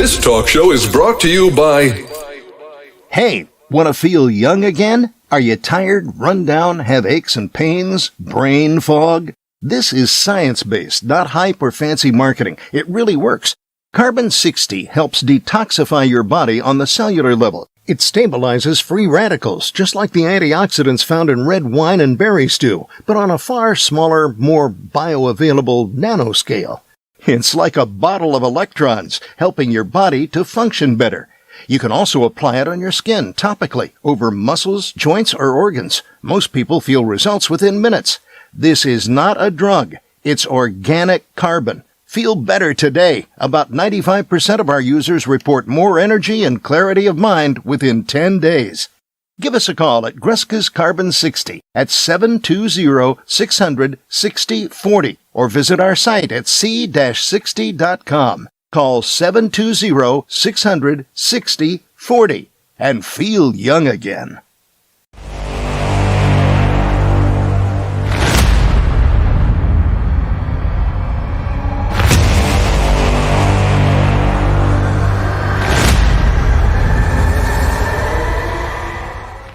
This talk show is brought to you by... Hey, want to feel young again? Are you tired, run down, have aches and pains, brain fog? This is science-based, not hype or fancy marketing. It really works. Carbon 60 helps detoxify your body on the cellular level. It stabilizes free radicals, just like the antioxidants found in red wine and berry stew, but on a far smaller, more bioavailable nanoscale. It's like a bottle of electrons, helping your body to function better. You can also apply it on your skin topically, over muscles, joints, or organs. Most people feel results within minutes. This is not a drug. It's organic carbon. Feel better today. About 95% of our users report more energy and clarity of mind within 10 days. Give us a call at Greska's Carbon 60 at 720-600-6040 or visit our site at c-60.com. Call 720-600-6040 and feel young again.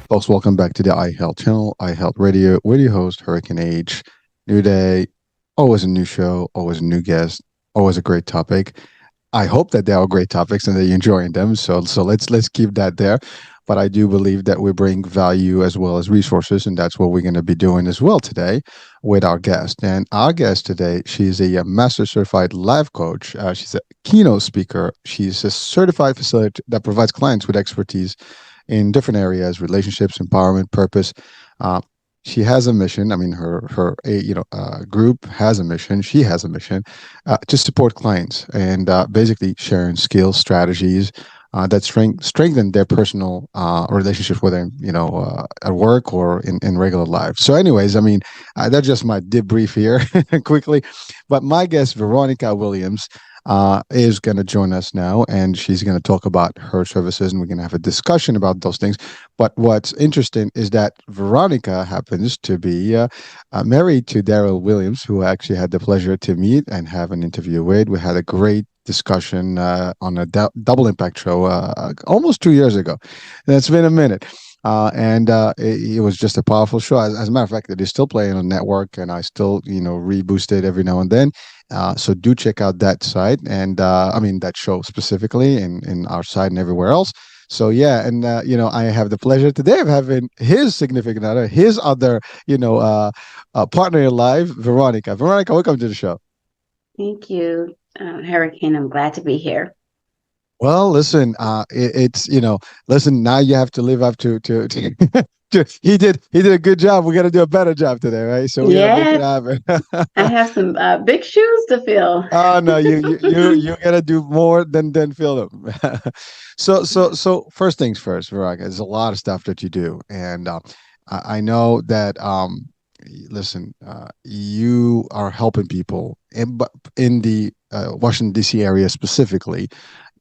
Folks, welcome back to the iHealth channel, iHealth Radio, with your host, Hurricane H. New day, always a new show, always a new guest, always a great topic. I hope that they are great topics and that you're enjoying them. So let's keep that there. But I do believe that we bring value as well as resources, and that's what we're going to be doing as well today with our guest. And our guest today, she's a Master Certified Life Coach. She's a Keynote Speaker. She's a Certified Facilitator that provides clients with expertise in different areas: relationships, empowerment, purpose. She has a mission. I mean, her group has a mission. She has a mission to support clients and basically sharing skills, strategies that strengthen their personal relationships with them, at work or in regular life. So anyways, I mean, that's just my debrief here quickly. But my guest, Veronica Williams, is going to join us now, and she's going to talk about her services, and we're going to have a discussion about those things. But what's interesting is that Veronica happens to be married to Daryl Williams, who I actually had the pleasure to meet and have an interview with. We had a great discussion on a double impact show almost 2 years ago. And it's been a minute. It was just a powerful show. As a matter of fact, it is still playing on network, and I still, reboost it every now and then. So do check out that site, and that show specifically in our site and everywhere else. So yeah, and I have the pleasure today of having his significant other, his other, partner in life, Veronica. Veronica, welcome to the show. Thank you, Hurricane. I'm glad to be here. Well, listen, listen, now you have to live up to he did a good job. We got to do a better job today, right? So we gotta make it happen. I have some big shoes to fill. Oh no, you gotta do more than fill them. So first things first, Veronica, there's a lot of stuff that you do, and I know that listen, you are helping people in the Washington D.C. area specifically.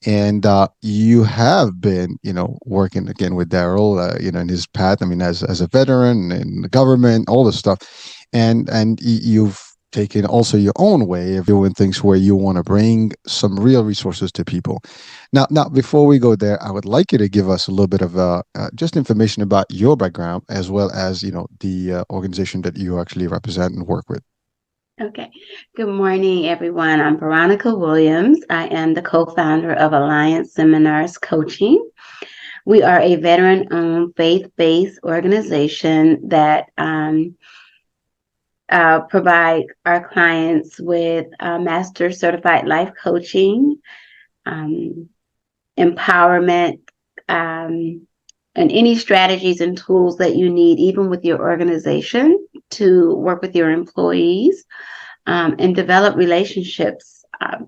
And you have been, working again with Daryl, in his path. I mean, as a veteran in the government, all this stuff, and you've taken also your own way of doing things where you want to bring some real resources to people. Now, before we go there, I would like you to give us a little bit of just information about your background, as well as the organization that you actually represent and work with. Okay. Good morning, everyone. I'm Veronica Williams. I am the co-founder of Alliance Seminars Coaching. We are a veteran-owned, faith-based organization that provide our clients with Master Certified Life Coaching, empowerment, and any strategies and tools that you need, even with your organization, to work with your employees and develop relationships.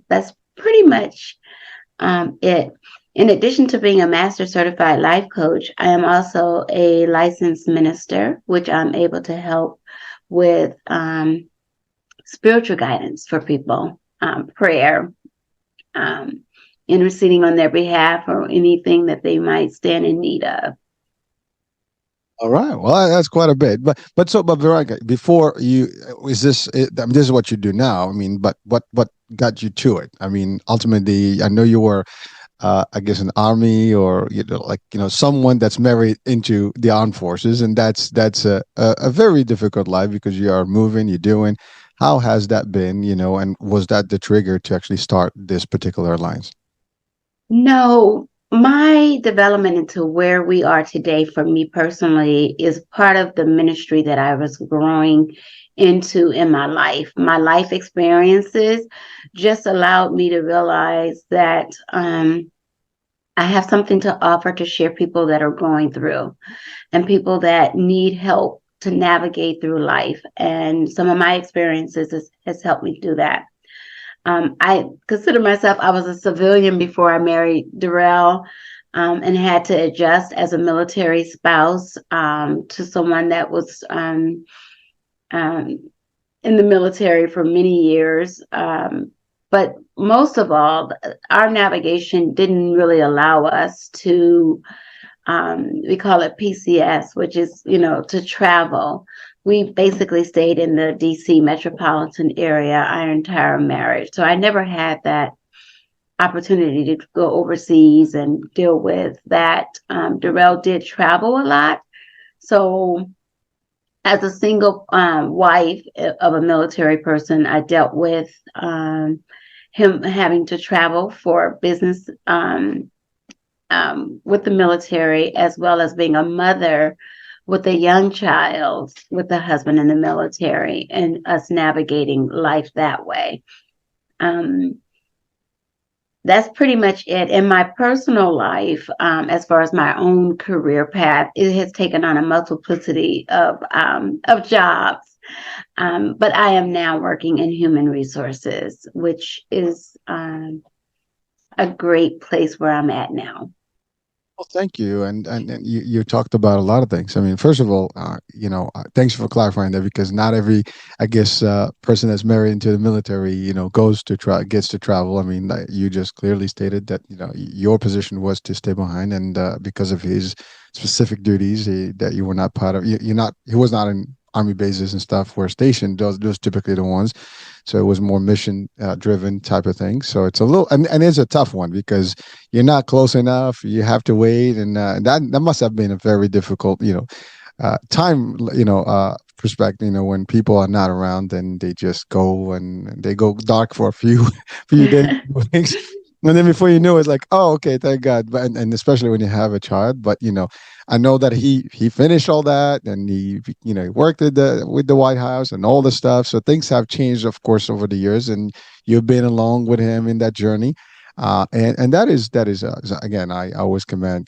That's pretty much it. In addition to being a Master Certified Life Coach, I am also a licensed minister, which I'm able to help with spiritual guidance for people, prayer, interceding on their behalf, or anything that they might stand in need of. All right. Well, that's quite a bit. But Veronica, before you, this is what you do now. I mean, but what got you to it? I mean, ultimately, I know you were I guess an army, or someone that's married into the armed forces, and that's a very difficult life because you are moving, you're doing. How has that been, and was that the trigger to actually start this particular alliance? No, my development into where we are today for me personally is part of the ministry that I was growing into in my life. My life experiences just allowed me to realize that I have something to offer to share people that are going through and people that need help to navigate through life. And some of my experiences has helped me do that. I consider myself, I was a civilian before I married Darrell, and had to adjust as a military spouse to someone that was in the military for many years. But most of all, our navigation didn't really allow us to, we call it PCS, which is, to travel. We basically stayed in the D.C. Metropolitan Area our entire marriage. So I never had that opportunity to go overseas and deal with that. Darrell did travel a lot. So as a single wife of a military person, I dealt with him having to travel for business with the military, as well as being a mother with a young child, with a husband in the military, and us navigating life that way. That's pretty much it. In my personal life, as far as my own career path, it has taken on a multiplicity of jobs. But I am now working in human resources, which is a great place where I'm at now. Well, thank you, and you talked about a lot of things. I mean, first of all, thanks for clarifying that, because not every, I guess, person that's married into the military, gets to travel. I mean, you just clearly stated that your position was to stay behind, and because of his specific duties, that you were not part of. He was not in army bases and stuff were stationed. Those typically the ones. So it was more mission driven type of thing. So it's a little, and it's a tough one because you're not close enough. You have to wait, and that must have been a very difficult, time, perspective. When people are not around, then they just go and they go dark for a few few days, weeks. And then before you know it's like, oh, okay, thank God. But and especially when you have a child. But I know that he finished all that, and he worked with the White House and all the stuff. So things have changed, of course, over the years, and you've been along with him in that journey. And that is again, I always commend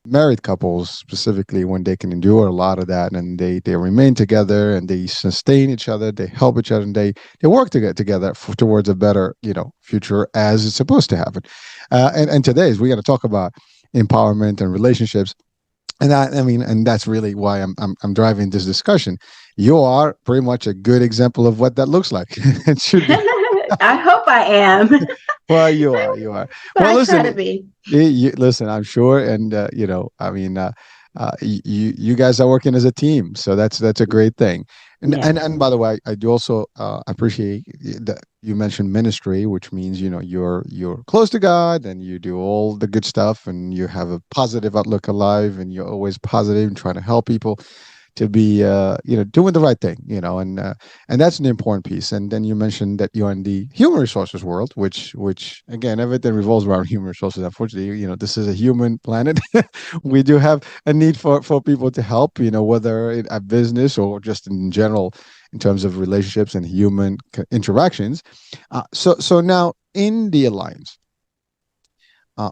married couples specifically when they can endure a lot of that, and they remain together, and they sustain each other, they help each other, and they work to get together towards a better future, as it's supposed to happen. And today we're going to talk about empowerment and relationships. And and that's really why I'm driving this discussion. You are pretty much a good example of what that looks like. It should be. I hope I am. Well, you are. You are. But Well, I listen. try to be. Listen, I'm sure, and you guys are working as a team, so that's a great thing. And Yeah. and by the way, I do also appreciate that you mentioned ministry, which means you're close to God, and you do all the good stuff, and you have a positive outlook alive, and you're always positive and trying to help people to be doing the right thing, and that's an important piece. And then you mentioned that you're in the human resources world, which again, everything revolves around human resources. Unfortunately, this is a human planet. We do have a need for people to help, whether at business or just in general, in terms of relationships and human interactions. So now in the alliance,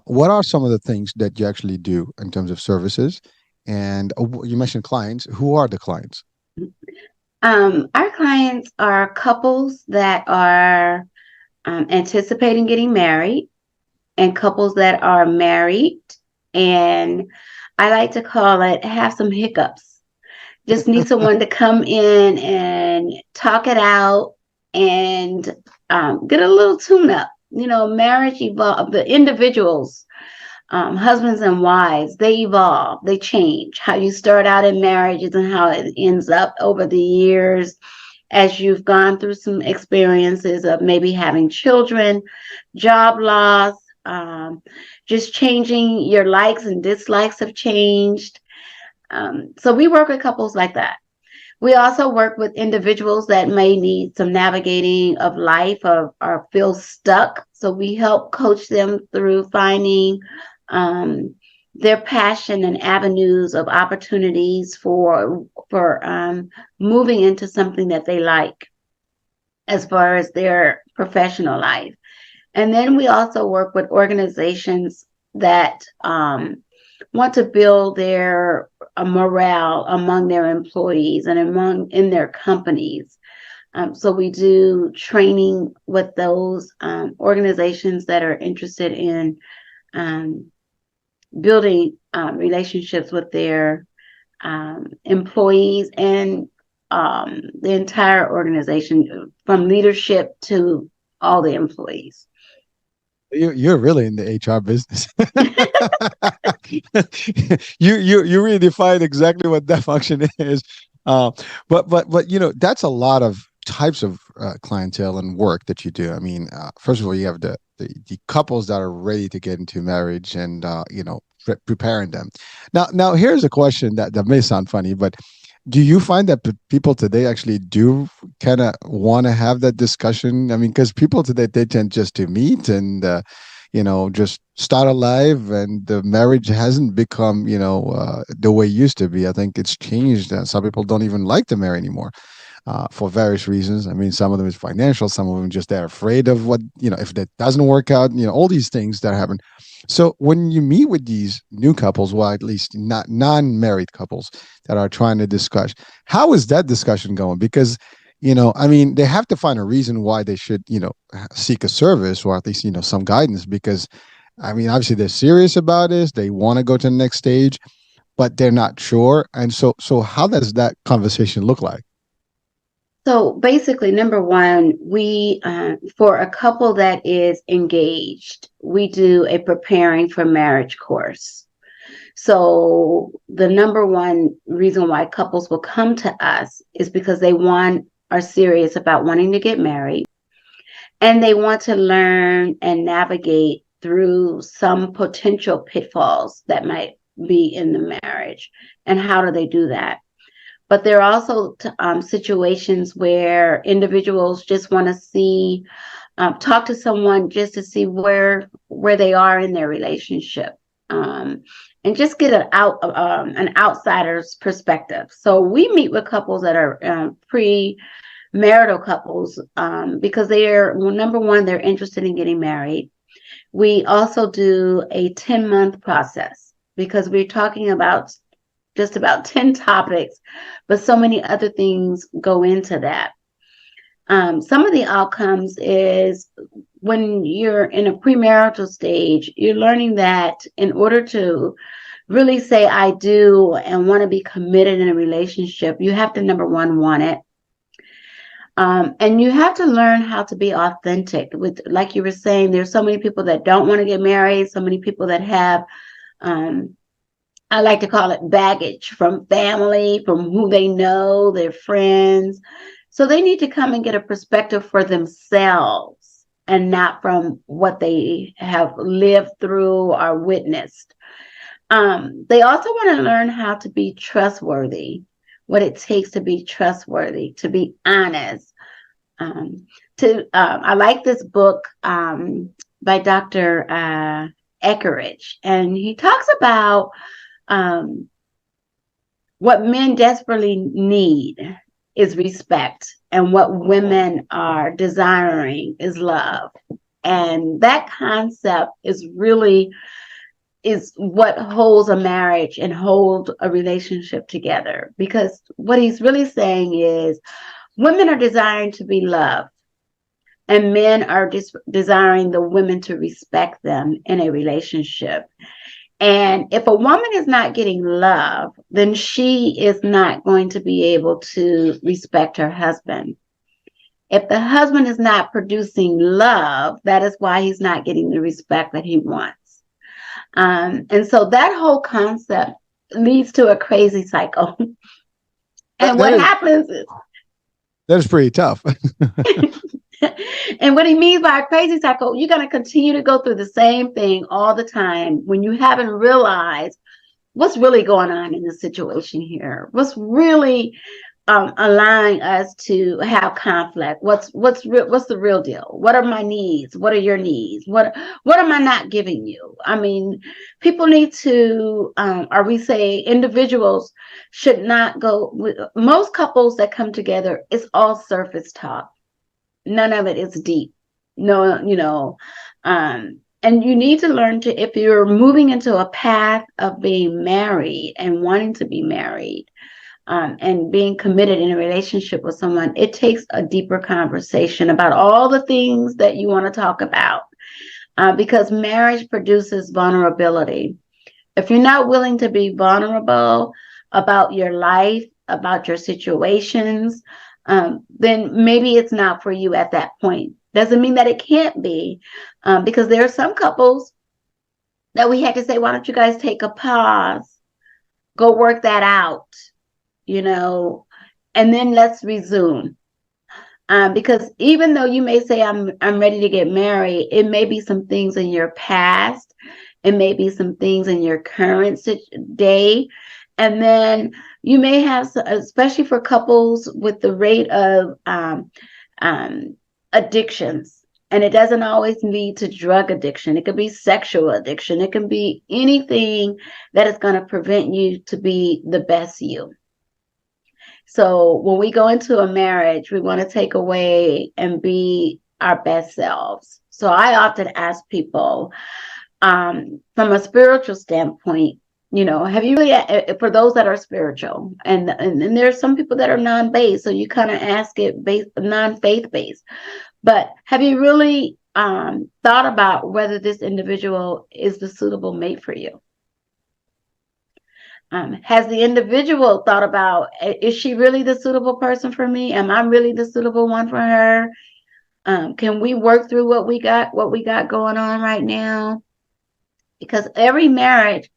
what are some of the things that you actually do in terms of services? And you mentioned clients. Who are the clients? Our clients are couples that are anticipating getting married, and couples that are married, and I like to call it have some hiccups. Just need someone to come in and talk it out and get a little tune up. Marriage evolve. The individuals, husbands and wives, they evolve, they change. How you start out in marriage isn't how it ends up over the years. as you've gone through some experiences of maybe having children, job loss, just changing, your likes and dislikes have changed. So we work with couples like that. We also work with individuals that may need some navigating of life or feel stuck. So we help coach them through finding their passion and avenues of opportunities for moving into something that they like as far as their professional life. And then we also work with organizations that want to build their morale among their employees and in their companies. So we do training with those organizations that are interested in building relationships with their employees and the entire organization, from leadership to all the employees. You're really in the HR business. you really defined exactly what that function is. But you know, that's a lot of types of clientele and work that you do. I mean, first of all, you have the couples that are ready to get into marriage and you know, preparing them. Now here's a question that may sound funny, but do you find that people today actually do kind of want to have that discussion? I mean, because people today, they tend just to meet and, you know, just start a life, and the marriage hasn't become, you know, the way it used to be. I think it's changed. Some people don't even like to marry anymore for various reasons. I mean, some of them is financial, some of them just they're afraid of what, you know, if that doesn't work out, you know, all these things that happen. So when you meet with these new couples, well, at least not non-married couples that are trying to discuss, how is that discussion going? Because, you know, I mean, they have to find a reason why they should, you know, seek a service or at least, you know, some guidance, because, I mean, obviously they're serious about this. They want to go to the next stage, but they're not sure. And so how does that conversation look like? So basically, number one, we, for a couple that is engaged, we do a preparing for marriage course. So the number one reason why couples will come to us is because they are serious about wanting to get married, and they want to learn and navigate through some potential pitfalls that might be in the marriage. And how do they do that? But there are also situations where individuals just want to talk to someone just to see where they are in their relationship, and just get an outsider's perspective. So we meet with couples that are pre-marital couples because number one, they're interested in getting married. We also do a 10-month process because we're talking about just about 10 topics, but so many other things go into that. Some of the outcomes is when you're in a premarital stage, you're learning that in order to really say I do and want to be committed in a relationship, you have to, number one, want it. And you have to learn how to be authentic. Like you were saying, there's so many people that don't want to get married, so many people that have I like to call it baggage from family, from who they know, their friends. So they need to come and get a perspective for themselves and not from what they have lived through or witnessed. They also want to learn how to be trustworthy, what it takes to be trustworthy, to be honest. I like this book by Dr. Eckeridge, and he talks about what men desperately need is respect, and what women are desiring is love. And that concept is what holds a marriage and hold a relationship together, because what he's really saying is women are desiring to be loved, and men are desiring the women to respect them in a relationship. And if a woman is not getting love, then she is not going to be able to respect her husband. If the husband is not producing love, that is why he's not getting the respect that he wants. And so that whole concept leads to a crazy cycle. And what happens is, That is pretty tough. And what he means by a crazy cycle, you're going to continue to go through the same thing all the time when you haven't realized what's really going on in the situation here. What's really allowing us to have conflict? What's the real deal? What are my needs? What are your needs? What am I not giving you? I mean, people need to, or we say individuals should not go. Most couples that come together, it's all surface talk. None of it is deep. No, and you need to learn to, if you're moving into a path of being married and wanting to be married, and being committed in a relationship with someone, it takes a deeper conversation about all the things that you want to talk about, because marriage produces vulnerability. If you're not willing to be vulnerable about your life, about your situations, then maybe it's not for you at that point. Doesn't mean that it can't be, because there are some couples that we had to say, why don't you guys take a pause, go work that out, and then let's resume. Because even though you may say, I'm ready to get married, it may be some things in your past, it may be some things in your current day. And then you may have, especially for couples with the rate of addictions, and it doesn't always lead to drug addiction. It could be sexual addiction. It can be anything that is going to prevent you to be the best you. So when we go into a marriage, we want to take away and be our best selves. So I often ask people, from a spiritual standpoint, have you really, for those that are spiritual, and there's some people that are non-based, so you kind of ask it based, non-faith based, but have you really thought about whether this individual is the suitable mate for you? Has the individual thought about, is she really the suitable person for me? Am I really the suitable one for her? Can we work through what we got going on right now? Because every marriage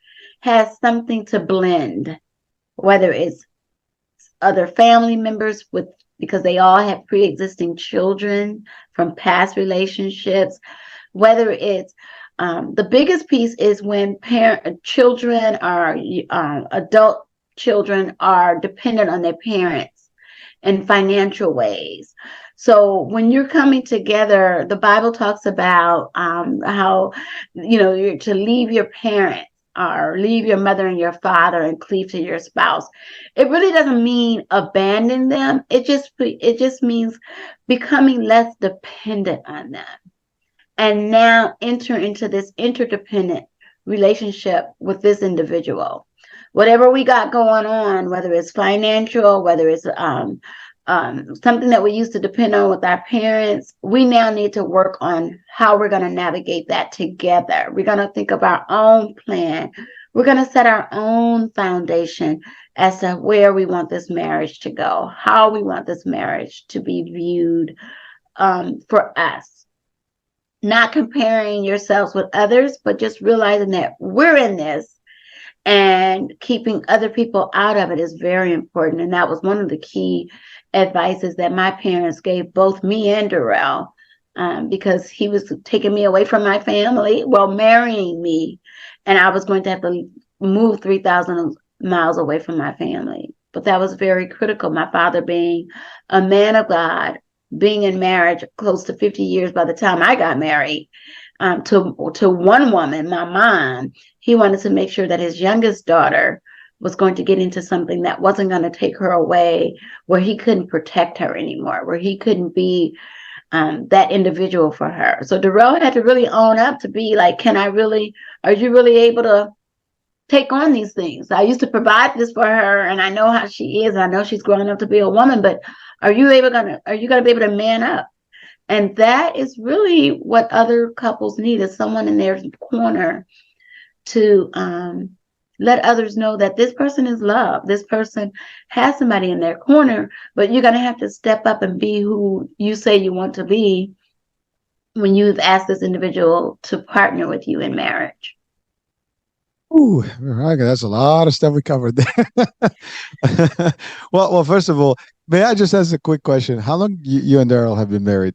has something to blend, whether it's other family members because they all have pre-existing children from past relationships, whether it's the biggest piece is when children are adult children are dependent on their parents in financial ways. So when you're coming together, the Bible talks about how you're to leave your parents or leave your mother and your father and cleave to your spouse. It really doesn't mean abandon them. It just means becoming less dependent on them, and now enter into this interdependent relationship with this individual. Whatever we got going on, whether it's financial, whether it's something that we used to depend on with our parents, we now need to work on how we're going to navigate that together. We're going to think of our own plan. We're going to set our own foundation as to where we want this marriage to go, how we want this marriage to be viewed for us. Not comparing yourselves with others, but just realizing that we're in this, and keeping other people out of it is very important. And that was one of the key advices that my parents gave both me and Darrell, because he was taking me away from my family while marrying me, and I was going to have to move 3,000 miles away from my family. But that was very critical. My father being a man of God, being in marriage close to 50 years by the time I got married to one woman, my mom, he wanted to make sure that his youngest daughter was going to get into something that wasn't going to take her away, where he couldn't protect her anymore, where he couldn't be that individual for her. So Darrell had to really own up to be like, are you really able to take on these things? I used to provide this for her, and I know how she is. I know she's growing up to be a woman, but are you going to be able to man up? And that is really what other couples need, is someone in their corner to let others know that this person is loved. This person has somebody in their corner, but you're going to have to step up and be who you say you want to be when you've asked this individual to partner with you in marriage. Ooh, Veronica, that's a lot of stuff we covered there. Well, first of all, may I just ask a quick question? How long you and Daryl have been married?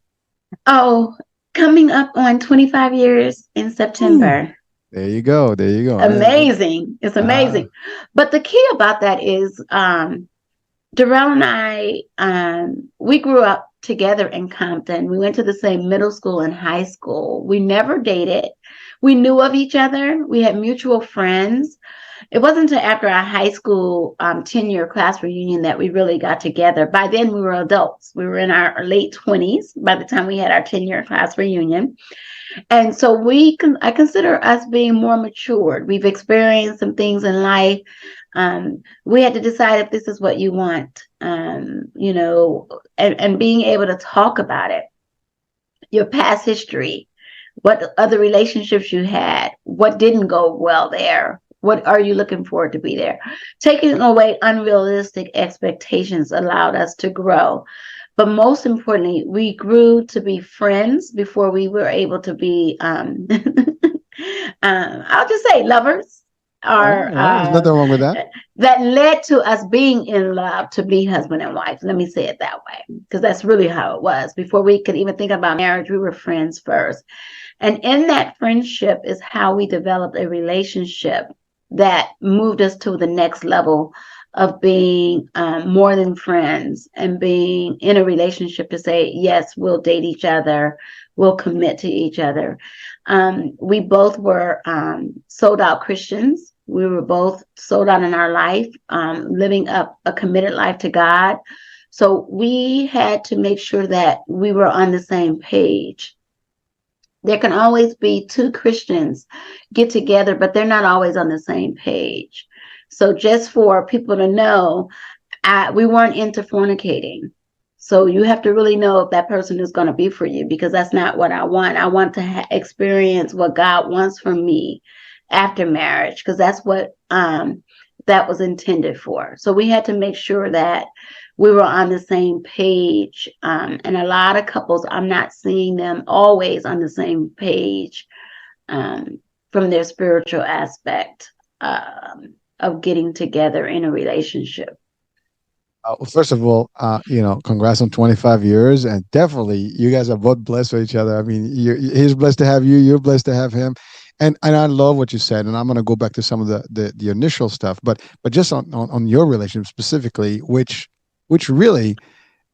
Oh, coming up on 25 years in Ooh, September. there you go. There you go. Amazing. It's Uh, amazing. But the key about that is Darrell and I, we grew up together in Compton. We went to the same middle school and high school. We never dated. We knew of each other. We had mutual friends. It wasn't until after our high school 10-year class reunion that we really got together. By then, we were adults. We were in our late 20s by the time we had our 10-year class reunion. And so I consider us being more matured. We've experienced some things in life. We had to decide if this is what you want, and being able to talk about it, your past history, what other relationships you had, what didn't go well there, what are you looking forward to be there. Taking away unrealistic expectations allowed us to grow. But most importantly, we grew to be friends before we were able to be, I'll just say lovers, or there's nothing wrong with that. that led to us being in love to be husband and wife. Let me say it that way, because that's really how it was. Before we could even think about marriage, we were friends first. And in that friendship is how we developed a relationship that moved us to the next level of being more than friends and being in a relationship to say, yes, we'll date each other, we'll commit to each other. We both were sold out Christians. We were both sold out in our life, living up a committed life to God. So we had to make sure that we were on the same page. There can always be two Christians get together, but they're not always on the same page. So just for people to know, we weren't into fornicating. So you have to really know if that person is going to be for you, because that's not what I want. I want to experience what God wants from me after marriage, because that's what that was intended for. So we had to make sure that we were on the same page. And a lot of couples, I'm not seeing them always on the same page from their spiritual aspect of getting together in a relationship. Well, first of all, congrats on 25 years, and definitely you guys are both blessed with each other. I mean, he's blessed to have you, you're blessed to have him, and I love what you said. And I'm going to go back to some of the initial stuff, but just on your relationship specifically, which really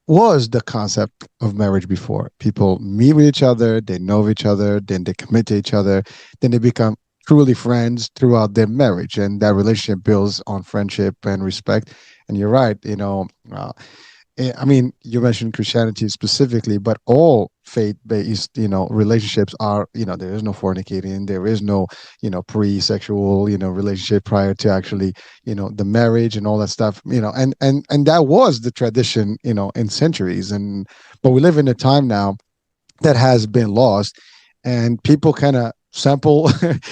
was the concept of marriage before. People meet with each other, they know each other, then they commit to each other, then they become truly friends throughout their marriage, and that relationship builds on friendship and respect. And you're right, I mean, you mentioned Christianity specifically, but all faith-based, relationships are, there is no fornicating, there is no, pre-sexual, relationship prior to actually, the marriage and all that stuff, and that was the tradition, in centuries. But we live in a time now that has been lost, and people kind of sample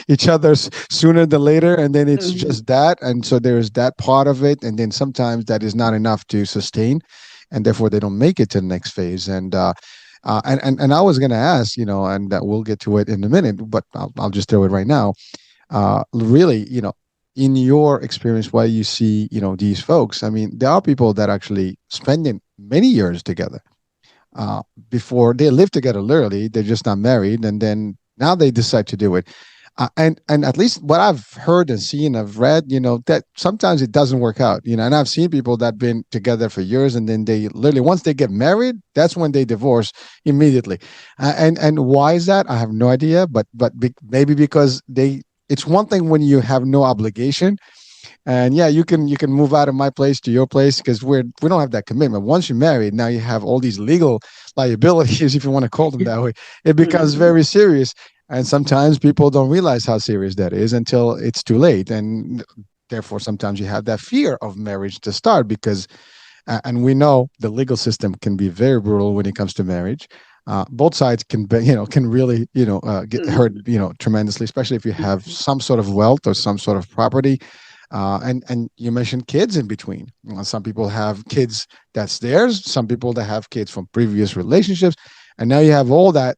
each other's sooner than later, and then it's just that, and so there's that part of it, and then sometimes that is not enough to sustain, and therefore they don't make it to the next phase. And I was going to ask, and we'll get to it in a minute, but I'll just throw it right now. Really, in your experience, why you see, these folks, I mean, there are people that actually spending many years together before they live together. Literally, they're just not married, and then now they decide to do it. And at least what I've heard and seen, I've read, that sometimes it doesn't work out, and I've seen people that have been together for years, and then they literally, once they get married, that's when they divorce immediately. And why is that? I have no idea, but maybe because it's one thing when you have no obligation. And yeah, you can move out of my place to your place because we don't have that commitment. Once you're married, now you have all these legal liabilities, if you want to call them that way. It becomes very serious, and sometimes people don't realize how serious that is until it's too late. And therefore, sometimes you have that fear of marriage to start because, and we know the legal system can be very brutal when it comes to marriage. Both sides can really get hurt tremendously, especially if you have some sort of wealth or some sort of property. And you mentioned kids in between. Some people have kids that's theirs. Some people that have kids from previous relationships, and now you have all that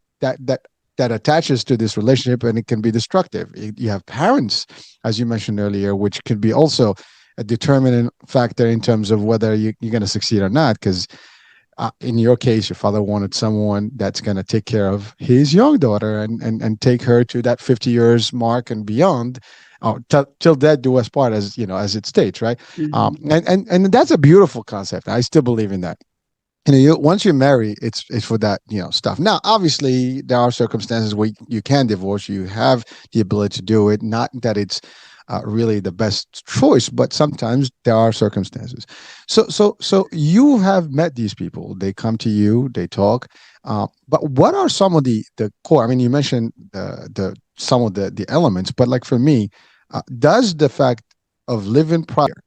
that attaches to this relationship, and it can be destructive. You have parents, as you mentioned earlier, which can be also a determining factor in terms of whether you're going to succeed or not. Because in your case, your father wanted someone that's going to take care of his young daughter and take her to that 50 years mark and beyond. Till death do us part, as as it states, right? Mm-hmm. And that's a beautiful concept. I still believe in that. Once you marry, it's for that stuff. Now, obviously, there are circumstances where you can divorce. You have the ability to do it. Not that it's really the best choice, but sometimes there are circumstances. So you have met these people. They come to you. They talk. But what are some of the core? I mean, you mentioned the some of the elements, but like for me, does the fact of living prior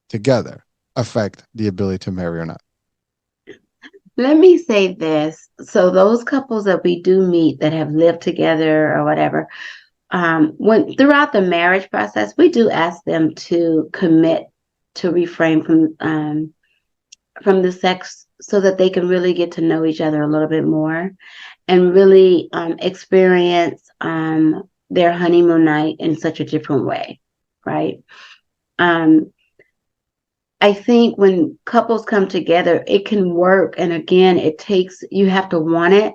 together affect the ability to marry or not? Let me say this. So those couples that we do meet that have lived together or whatever, when throughout the marriage process, we do ask them to commit to refrain from the sex so that they can really get to know each other a little bit more and really experience their honeymoon night in such a different way, right? I think when couples come together, it can work. And again, you have to want it.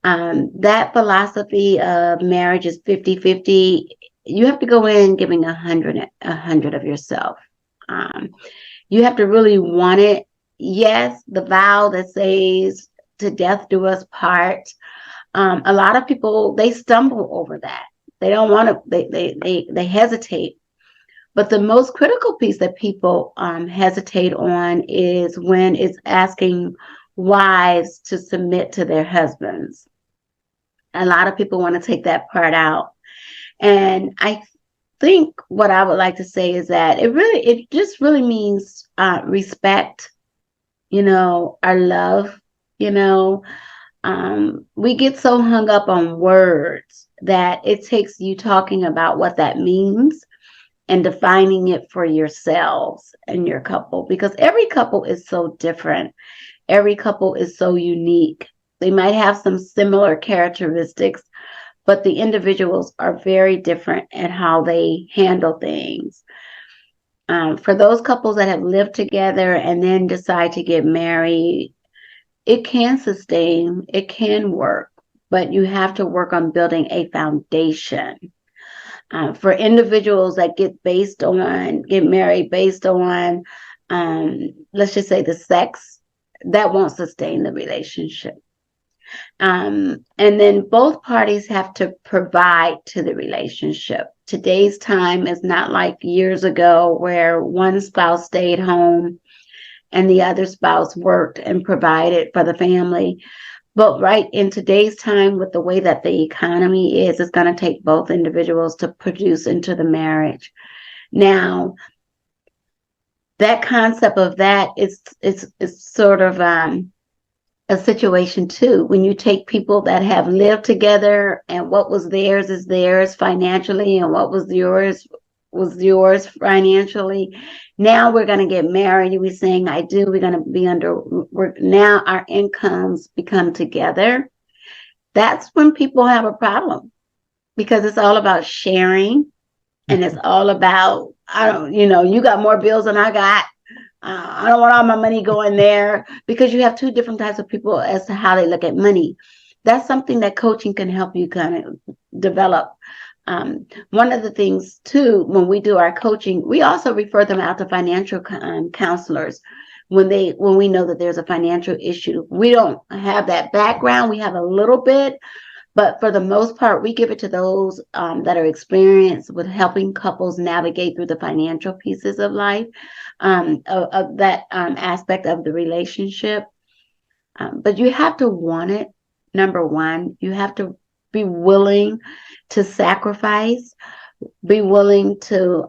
That philosophy of marriage is 50-50. You have to go in giving 100 of yourself. You have to really want it. Yes, the vow that says to death do us part. A lot of people, they stumble over that. They don't want to, they hesitate. But the most critical piece that people hesitate on is when it's asking wives to submit to their husbands. A lot of people want to take that part out. And I think what I would like to say is that it just really means respect, our love, we get so hung up on words that it takes you talking about what that means and defining it for yourselves and your couple, because every couple is so different. Every couple is so unique. They might have some similar characteristics, but the individuals are very different at how they handle things. For those couples that have lived together and then decide to get married, it can sustain, it can work, but you have to work on building a foundation. For individuals that get married based on, let's just say the sex, that won't sustain the relationship. And then both parties have to provide to the relationship. Today's time is not like years ago where one spouse stayed home and the other spouse worked and provided for the family. But right in today's time, with the way that the economy is, it's going to take both individuals to produce into the marriage. Now, that concept of that is sort of a situation too. When you take people that have lived together and what was theirs is theirs financially and what was yours financially. Now we're going to get married. We're saying I do. We're going to be now our incomes become together. That's when people have a problem, because it's all about sharing, and it's all about, you got more bills than I got. I don't want all my money going there, because you have two different types of people as to how they look at money. That's something that coaching can help you kind of develop. One of the things too, when we do our coaching, we also refer them out to financial counselors when we know that there's a financial issue. We don't have that background. We have a little bit, but for the most part, we give it to those that are experienced with helping couples navigate through the financial pieces of life, of that aspect of the relationship. But you have to want it. Number one, you have to be willing to sacrifice, be willing to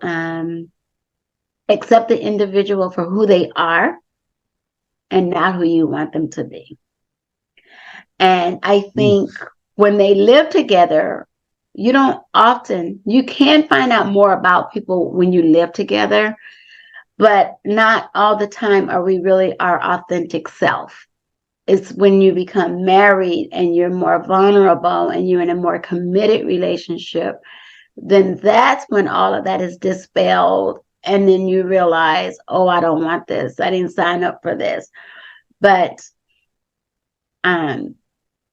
accept the individual for who they are and not who you want them to be. And I think when they live together, you can find out more about people when you live together, but not all the time are we really our authentic self. It's when you become married and you're more vulnerable and you're in a more committed relationship, then that's when all of that is dispelled. And then you realize, oh, I don't want this. I didn't sign up for this. But when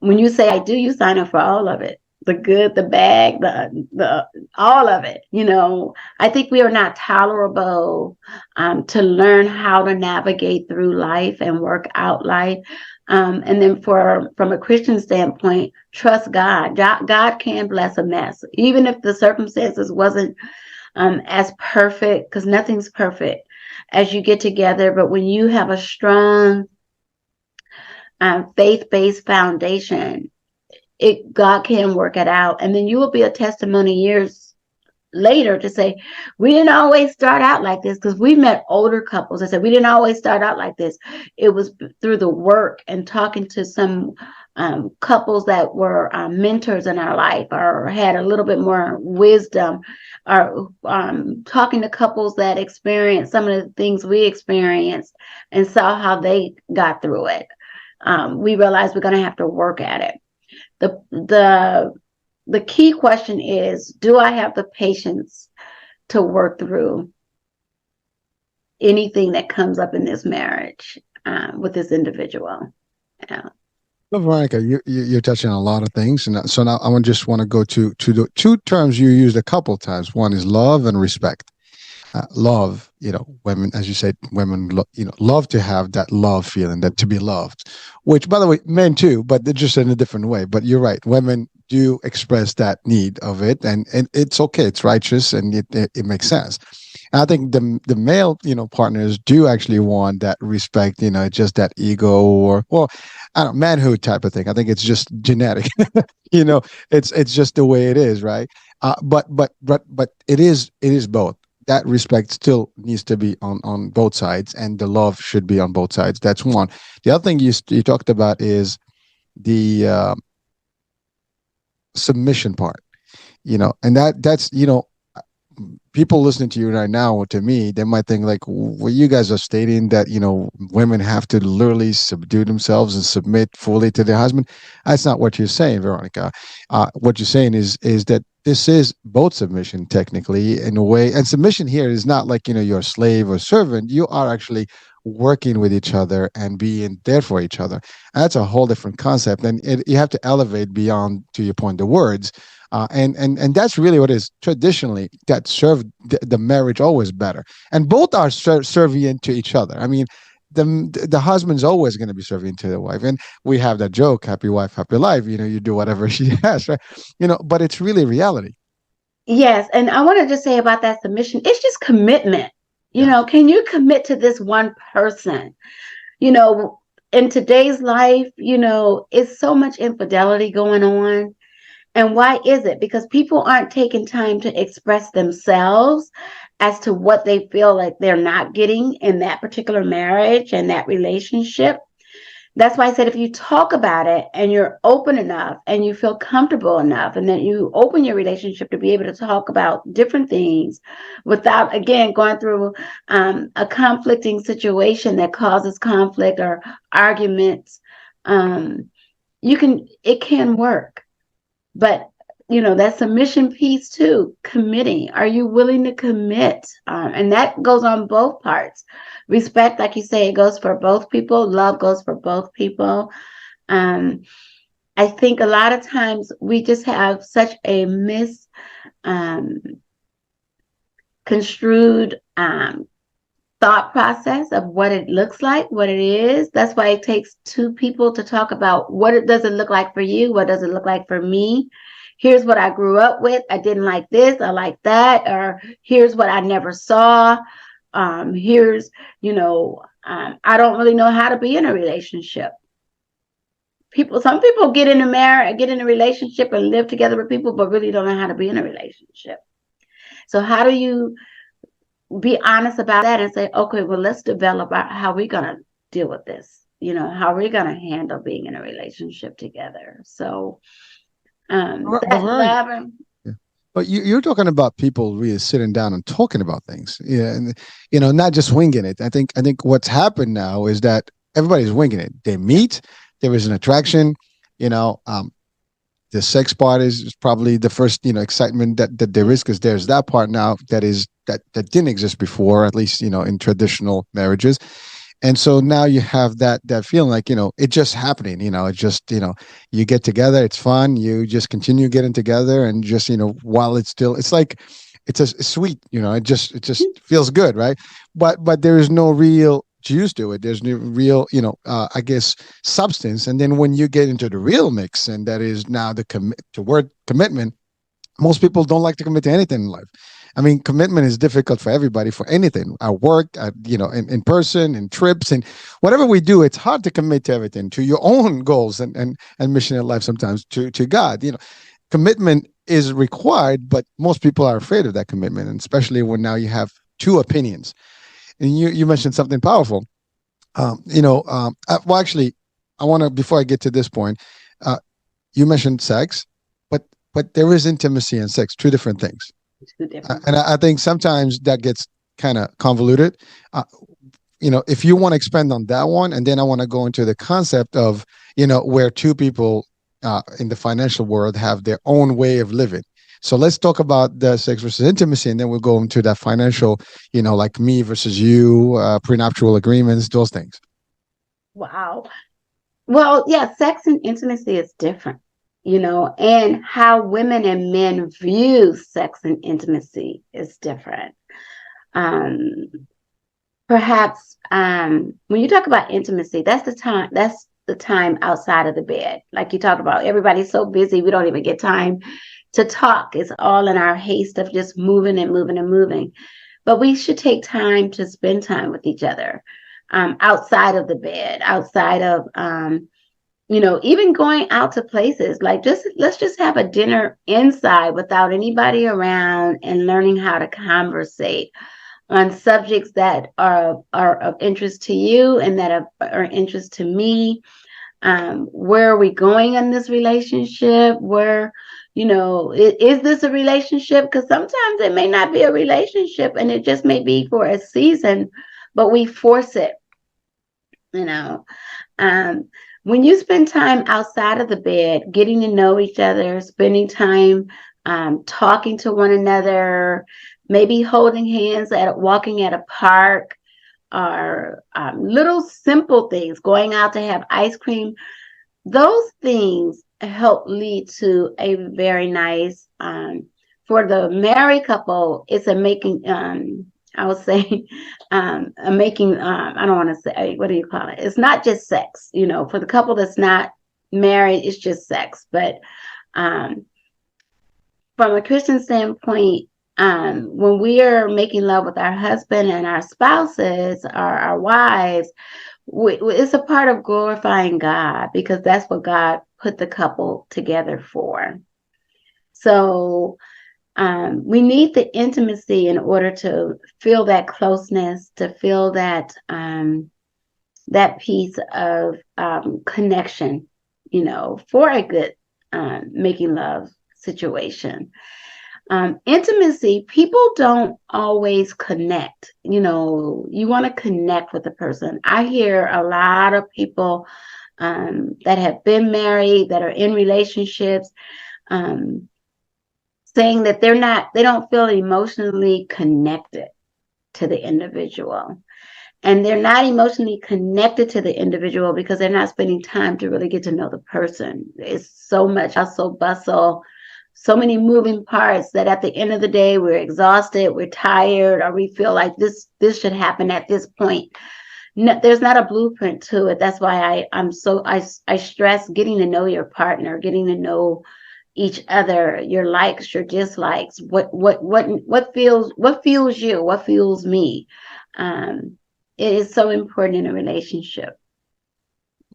you say I do, you sign up for all of it. The good, the bad, the all of it. I think we are not tolerable to learn how to navigate through life and work out life. And then from a Christian standpoint, trust God. God can bless a mess, even if the circumstances wasn't as perfect, because nothing's perfect as you get together. But when you have a strong faith-based foundation, God can work it out. And then you will be a testimony years later to say, we didn't always start out like this, because we met older couples that said, we didn't always start out like this. It was through the work and talking to some couples that were mentors in our life or had a little bit more wisdom, or talking to couples that experienced some of the things we experienced and saw how they got through it. We realized we're going to have to work at it. The key question is, do I have the patience to work through anything that comes up in this marriage with this individual? Well, Veronica, you're touching on a lot of things, and so now I just want to go to the two terms you used a couple of times. One is love and respect. Love, women, as you said, women, love to have that love feeling, that to be loved, which, by the way, men too, but they're just in a different way. But you're right, women do express that need of it, and it's okay, it's righteous, and it makes sense. And I think the male, partners do actually want that respect, just that ego or, well, I don't know, manhood type of thing. I think it's just genetic, it's just the way it is, right? But it is both. That respect still needs to be on both sides, and the love should be on both sides. That's one. The other thing you talked about is the submission part, and that's people listening to you right now, to me, they might think like, well, you guys are stating that women have to literally subdue themselves and submit fully to their husband. That's not what you're saying, Veronica. What you're saying is that this is both submission, technically, in a way. And submission here is not like you're a slave or servant. You are actually working with each other and being there for each other. And that's a whole different concept, and you have to elevate beyond, to your point, the words. And that's really what is traditionally that served the marriage always better. And both are servient to each other. I mean, the husband's always going to be serving to the wife. And we have that joke, happy wife, happy life, you do whatever she has, right? But it's really reality. Yes. And I want to just say about that submission, it's just commitment. Can you commit to this one person? In today's life, it's so much infidelity going on. And why is it? Because people aren't taking time to express themselves as to what they feel like they're not getting in that particular marriage and that relationship. That's why I said, if you talk about it and you're open enough and you feel comfortable enough, and then you open your relationship to be able to talk about different things without, again, going through a conflicting situation that causes conflict or arguments, it can work. But, that submission piece too, committing. Are you willing to commit? And that goes on both parts. Respect, like you say, it goes for both people. Love goes for both people. I think a lot of times we just have such a misconstrued thought process of what it looks like, what it is. That's why it takes two people to talk about what does it look like for you? What does it look like for me? Here's what I grew up with. I didn't like this. I like that. Or here's what I never saw. Here's, I don't really know how to be in a relationship. Some people get in a relationship and live together with people, but really don't know how to be in a relationship. So how do you be honest about that and say, okay, well, let's develop how we're going to deal with this, how we're going to handle being in a relationship together. So But you're talking about people really sitting down and talking about things, and not just winging it. I think what's happened now is that everybody's winging it. They meet, there is an attraction, you know, the sex part is probably the first, excitement that there is, because there's that part now that didn't exist before, at least, in traditional marriages. And so now you have that feeling like, it's just happening, it's just, you get together, it's fun, you just continue getting together, and just, while it's like, it's sweet, it just feels good, right? But there is no real juice to it. There's no real, I guess, substance. And then when you get into the real mix, and that is now the word commitment, most people don't like to commit to anything in life. I mean, commitment is difficult for everybody, for anything, at work, in person, in trips, and whatever we do. It's hard to commit to everything, to your own goals and mission in life, sometimes to God. Commitment is required, but most people are afraid of that commitment, and especially when now you have two opinions. And you mentioned something powerful. Well, actually, I want to, before I get to this point, you mentioned sex, but there is intimacy and sex, two different things. And I think sometimes that gets kind of convoluted. If you want to expand on that one, and then I want to go into the concept of, where two people in the financial world have their own way of living. So let's talk about the sex versus intimacy, and then we'll go into that financial, like me versus you, prenuptial agreements, those things. Wow. Well, yeah, sex and intimacy is different, and how women and men view sex and intimacy is different. Perhaps when you talk about intimacy, that's the time outside of the bed. Like you talk about, everybody's so busy, we don't even get time to talk. It's all in our haste of just moving and moving and moving. But we should take time to spend time with each other, outside of the bed, outside of, even going out to places, like let's just have a dinner inside without anybody around, and learning how to conversate on subjects that are of interest to you and that are interest to me. Where are we going in this relationship? Is this a relationship? Because sometimes it may not be a relationship, and it just may be for a season, but we force it. When you spend time outside of the bed, getting to know each other, spending time talking to one another, maybe holding hands walking at a park, or little simple things, going out to have ice cream, those things help lead to a very nice, for the married couple, it's a making, I would say, a making, I don't want to say, what do you call it? It's not just sex, for the couple that's not married, it's just sex. But from a Christian standpoint, when we are making love with our husband and our spouses, or our wives, it's a part of glorifying God, because that's what God put the couple together for. So we need the intimacy in order to feel that closeness, to feel that that piece of connection, for a good making love situation. Intimacy, people don't always connect. You want to connect with the person. I hear a lot of people that have been married, that are in relationships, saying that they don't feel emotionally connected to the individual. And they're not emotionally connected to the individual because they're not spending time to really get to know the person. It's so much hustle, bustle, so many moving parts, that at the end of the day, we're exhausted, we're tired, or we feel like this should happen at this point. No, there's not a blueprint to it. That's why I stress getting to know your partner, getting to know each other, your likes, your dislikes, what fuels you, what fuels me. It is so important in a relationship.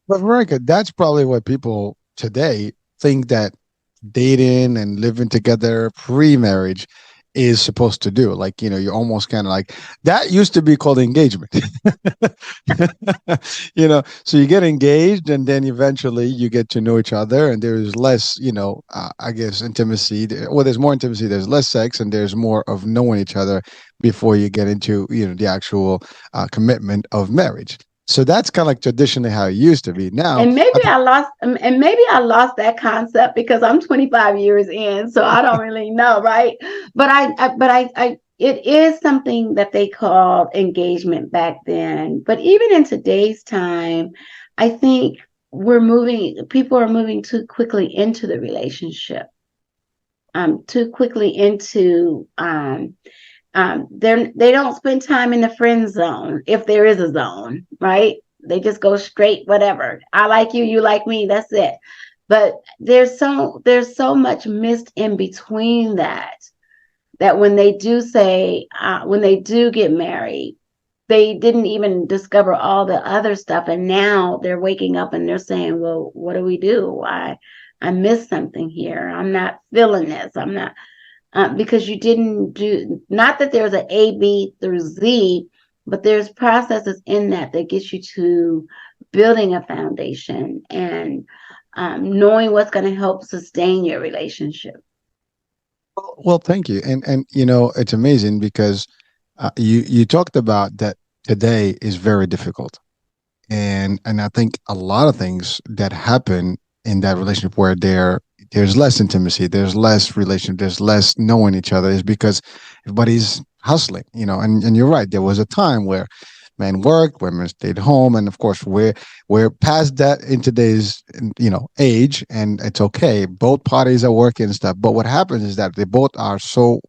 But Veronica, that's probably what people today think that dating and living together pre-marriage is supposed to do. Like, you're almost kind of like, that used to be called engagement. So you get engaged, and then eventually you get to know each other, and there's less, I guess, intimacy. Well, there's more intimacy, there's less sex, and there's more of knowing each other before you get into, the actual commitment of marriage. So that's kind of like traditionally how it used to be. Now, And maybe I lost that concept because I'm 25 years in, so I don't really know, right? But it is something that they called engagement back then. But even in today's time, I think people are moving too quickly into the relationship, too quickly into they don't spend time in the friend zone, if there is a zone, right? They just go straight, whatever. I like you, you like me, that's it. But there's so much missed in between that when they do when they do get married, they didn't even discover all the other stuff, and now they're waking up and they're saying, well, what do we do? I missed something here. I'm not feeling this. I'm not because you didn't do, not that there's an A, B through Z, but there's processes in that gets you to building a foundation and knowing what's going to help sustain your relationship. well, thank you. And it's amazing because you talked about that today is very difficult. And I think a lot of things that happen in that relationship where there's less intimacy, there's less relation, there's less knowing each other is because everybody's hustling, and you're right. There was a time where men worked, women stayed home. And of course, we're past that in today's, age, and it's okay. Both parties are working and stuff. But what happens is that they both are so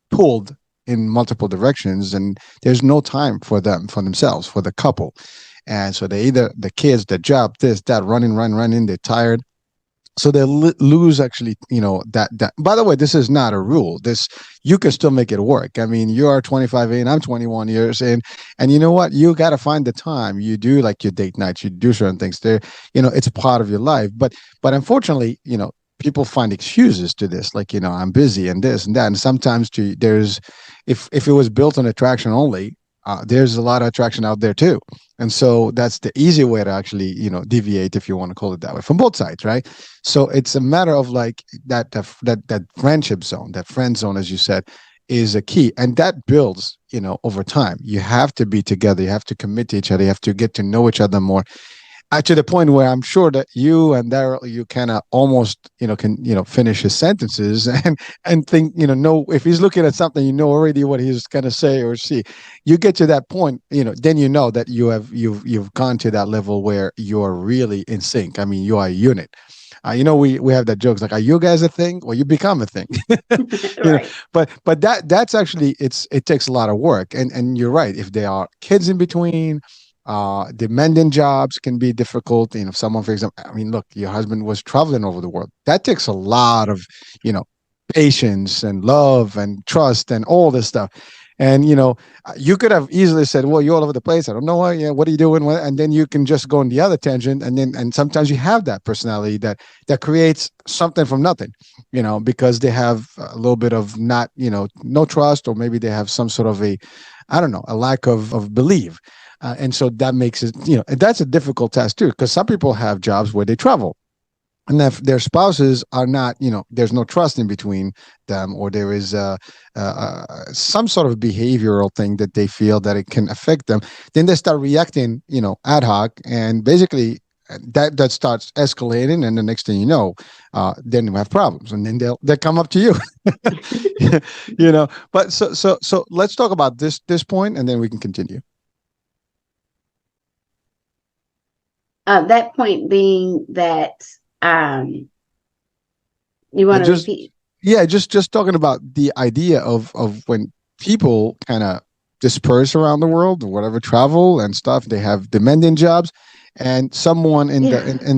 pulled in multiple directions, and there's no time for themselves, for the couple. And so they either the kids, the job, this, that, running, they're tired. So they lose actually, that. By the way, this is not a rule. You can still make it work. I mean, you are 25 and I'm 21 years in, and you know what? You got to find the time. You do like your date nights, you do certain things there. It's a part of your life. But unfortunately, people find excuses to this, like, I'm busy and this and that. And sometimes there's, if it was built on attraction only, there's a lot of attraction out there too. And so that's the easy way to actually, deviate, if you want to call it that way, from both sides, right? So it's a matter of like that friendship zone, that friend zone, as you said, is a key. And that builds, over time. You have to be together. You have to commit to each other. You have to get to know each other more. To the point where I'm sure that you and Daryl, you kind of almost, can, finish his sentences and think, know if he's looking at something, already what he's going to say or see. You get to that point, then that you've gone to that level where you're really in sync. I mean, you are a unit. We have that jokes like, are you guys a thing? Or you become a thing. Right. But that's actually, it takes a lot of work. And you're right. If there are kids in between, demanding jobs can be difficult. If someone, for example, I mean, look, your husband was traveling over the world. That takes a lot of, patience and love and trust and all this stuff. And, you could have easily said, well, you're all over the place. I don't know what, what are you doing? And then you can just go in the other tangent. And sometimes you have that personality that creates something from nothing, because they have a little bit of not, no trust, or maybe they have some sort of a lack of belief. And so that makes it, that's a difficult task too, because some people have jobs where they travel. And if their spouses are not, there's no trust in between them, or there is some sort of behavioral thing that they feel that it can affect them, then they start reacting, ad hoc, and basically that starts escalating. And the next thing you know, then you have problems, and then they'll come up to you, But so let's talk about this point, and then we can continue. That point being that you want to repeat? Yeah, just talking about the idea of when people kind of disperse around the world, or whatever, travel and stuff, they have demanding jobs, and someone in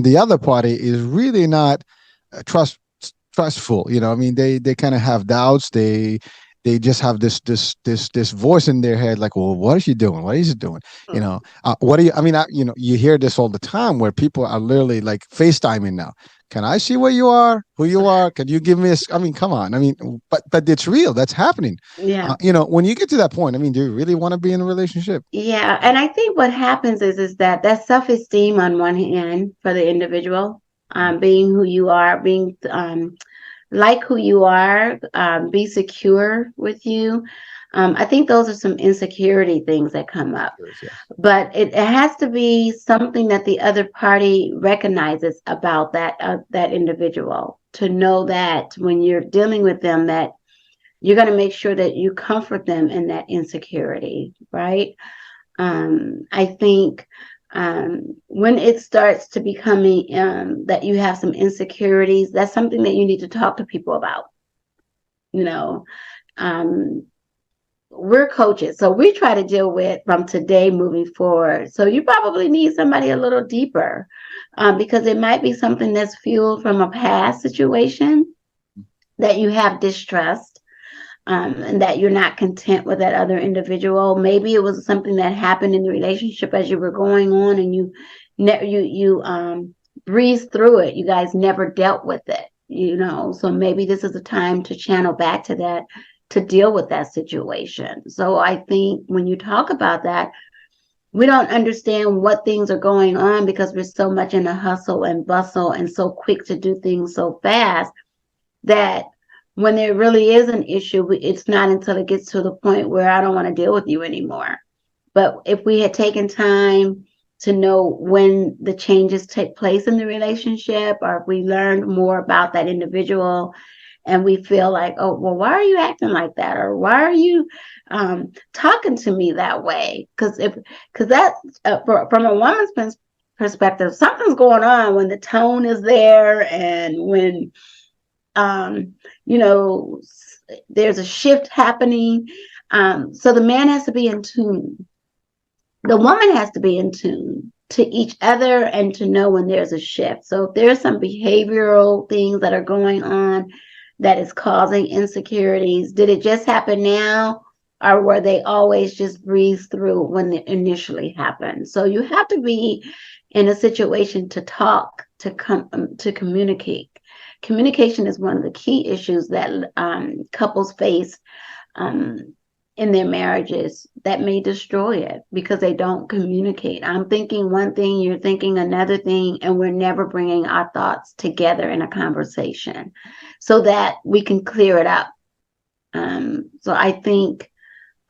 the other party is really not trustful. I mean, they kind of have doubts. They just have this voice in their head, like, well, what is she doing? What is he doing? What do you? I mean, you hear this all the time, where people are literally like FaceTiming now. Can I see where you are, who you are? Can you give me I mean, come on. I mean, but it's real. That's happening. Yeah. When you get to that point, I mean, do you really want to be in a relationship? Yeah. And I think what happens is that self-esteem on one hand for the individual, being who you are, being like who you are, be secure with you. I think those are some insecurity things that come up. Yes. But it has to be something that the other party recognizes about that individual, to know that when you're dealing with them, that you're going to make sure that you comfort them in that insecurity, right? I think when it starts to becoming that you have some insecurities, that's something that you need to talk to people about. You know, we're coaches, so we try to deal with from today moving forward. So you probably need somebody a little deeper, because it might be something that's fueled from a past situation that you have distrust, and that you're not content with that other individual. Maybe it was something that happened in the relationship as you were going on, and you breezed through it. You guys never dealt with it, so maybe this is a time to channel back to that, to deal with that situation. So I think when you talk about that, we don't understand what things are going on because we're so much in a hustle and bustle and so quick to do things so fast, that when there really is an issue, it's not until it gets to the point where I don't want to deal with you anymore. But if we had taken time to know when the changes take place in the relationship, or if we learned more about that individual, and we feel like, oh, well, why are you acting like that? Or why are you talking to me that way? Because that's from a woman's perspective, something's going on when the tone is there, and when there's a shift happening. So the man has to be in tune. The woman has to be in tune to each other and to know when there's a shift. So if there's some behavioral things that are going on that is causing insecurities, did it just happen now, or were they always just breezed through when it initially happened? So you have to be in a situation to talk, to communicate. Communication is one of the key issues that couples face in their marriages that may destroy it, because they don't communicate. I'm thinking one thing, you're thinking another thing, and we're never bringing our thoughts together in a conversation so that we can clear it up. So I think